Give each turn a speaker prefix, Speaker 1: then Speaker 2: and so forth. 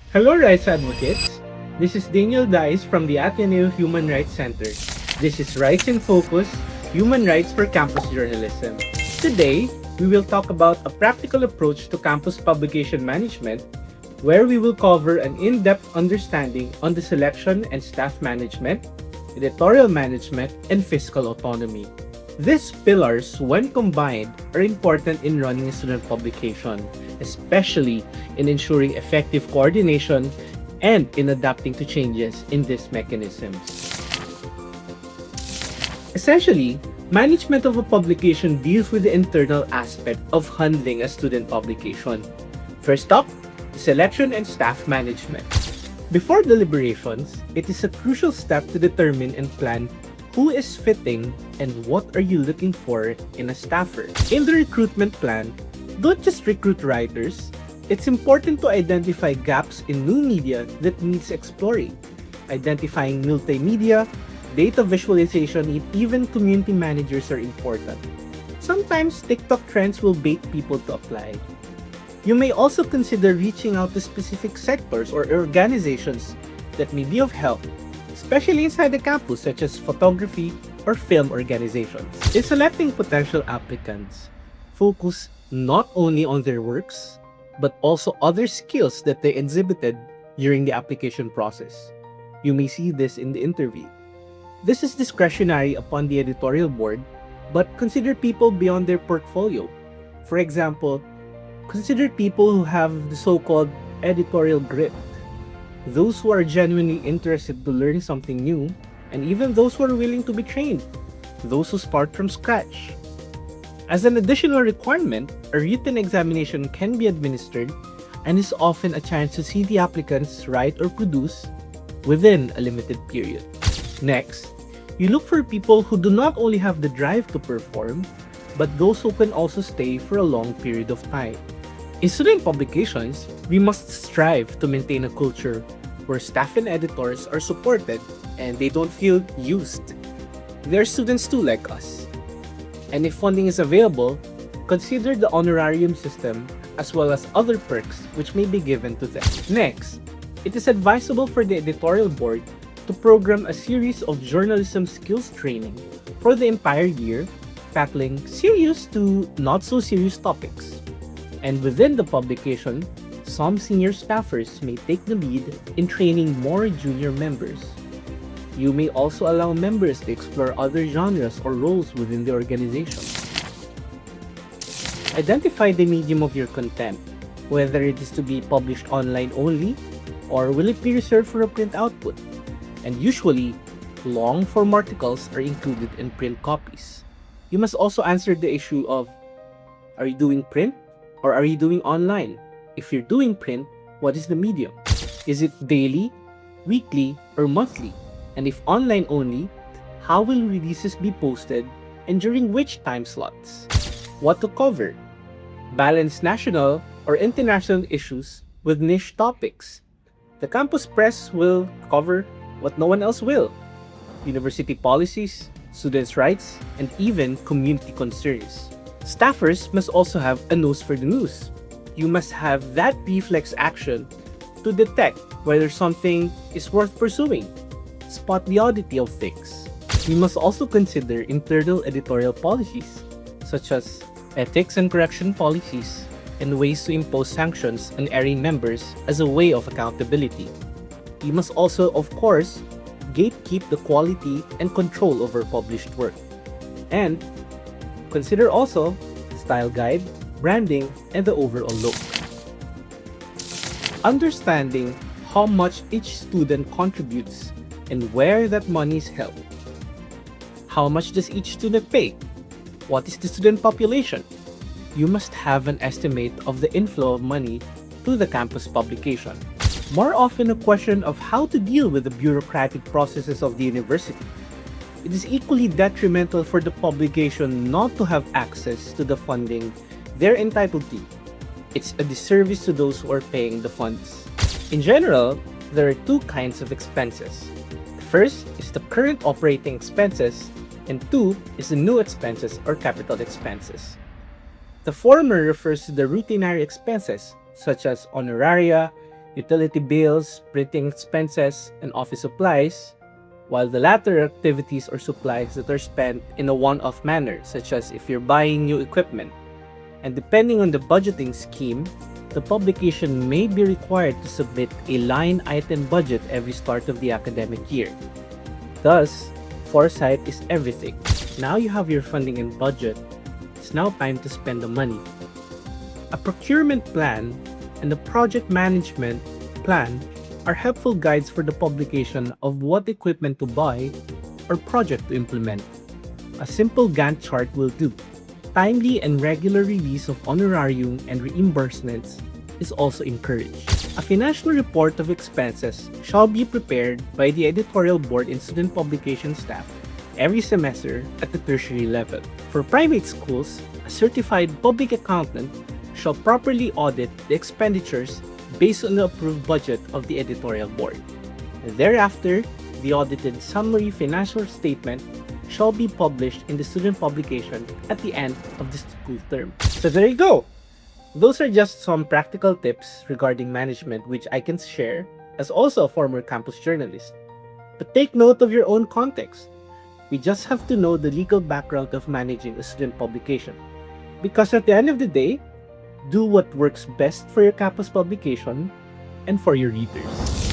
Speaker 1: Hello, rights advocates. This is Daniel Daiz from the Ateneo Human Rights Center. This is Rights in Focus, Human Rights for Campus Journalism. Today, we will talk about a practical approach to campus publication management, where we will cover an in-depth understanding on the selection and staff management, editorial management, and fiscal autonomy. These pillars, when combined, are important in running a student publication, especially in ensuring effective coordination and in adapting to changes in these mechanisms. Essentially, management of a publication deals with the internal aspect of handling a student publication. First up, selection and staff management. Before deliberations, it is a crucial step to determine and plan who is fitting and what are you looking for in a staffer. In the recruitment plan, don't just recruit writers. It's important to identify gaps in new media that needs exploring. Identifying multimedia, data visualization, and even community managers are important. Sometimes TikTok trends will bait people to apply. You may also consider reaching out to specific sectors or organizations that may be of help, especially inside the campus, such as photography or film organizations. In selecting potential applicants, focus not only on their works, but also other skills that they exhibited during the application process. You may see this in the interview. This is discretionary upon the editorial board, but consider people beyond their portfolio. For example, consider people who have the so-called editorial grit, those who are genuinely interested to learn something new, and even those who are willing to be trained, those who start from scratch. As an additional requirement, a written examination can be administered and is often a chance to see the applicants write or produce within a limited period. Next, you look for people who do not only have the drive to perform, but those who can also stay for a long period of time. In student publications, we must strive to maintain a culture where staff and editors are supported and they don't feel used. They're students too, like us. And if funding is available, consider the honorarium system as well as other perks which may be given to them. Next, it is advisable for the editorial board to program a series of journalism skills training for the entire year, tackling serious to not so serious topics. And within the publication, some senior staffers may take the lead in training more junior members. You may also allow members to explore other genres or roles within the organization. Identify the medium of your content, whether it is to be published online only, or will it be reserved for a print output. And usually, long-form articles are included in print copies. You must also answer the issue of, are you doing print or are you doing online? If you're doing print, what is the medium? Is it daily, weekly, or monthly? And if online only, how will releases be posted and during which time slots? What to cover? Balance national or international issues with niche topics. The campus press will cover what no one else will: university policies, students' rights, and even community concerns. Staffers must also have a nose for the news. You must have that reflex action to detect whether something is worth pursuing. Spot the oddity of things. We must also consider internal editorial policies, such as ethics and correction policies, and ways to impose sanctions on erring members as a way of accountability. We must also, of course, gatekeep the quality and control over published work. And consider also style guide, branding, and the overall look. Understanding how much each student contributes and where that money is held. How much does each student pay? What is the student population? You must have an estimate of the inflow of money to the campus publication. More often a question of how to deal with the bureaucratic processes of the university. It is equally detrimental for the publication not to have access to the funding they're entitled to. It's a disservice to those who are paying the funds. In general, there are two kinds of expenses. The first is the current operating expenses, and two is the new expenses or capital expenses. The former refers to the routinary expenses such as honoraria, utility bills, printing expenses, and office supplies, while the latter are activities or supplies that are spent in a one-off manner, such as if you're buying new equipment. And depending on the budgeting scheme, the publication may be required to submit a line item budget every start of the academic year. Thus, foresight is everything. Now you have your funding and budget, it's now time to spend the money. A procurement plan and a project management plan are helpful guides for the publication of what equipment to buy or project to implement. A simple Gantt chart will do. Timely and regular release of honorarium and reimbursements is also encouraged. A financial report of expenses shall be prepared by the editorial board and student publication staff every semester at the tertiary level. For private schools, a certified public accountant shall properly audit the expenditures based on the approved budget of the editorial board. Thereafter, the audited summary financial statement shall be published in the student publication at the end of the school term. So there you go! Those are just some practical tips regarding management which I can share as also a former campus journalist. But take note of your own context. We just have to know the legal background of managing a student publication. Because at the end of the day, do what works best for your campus publication and for your readers.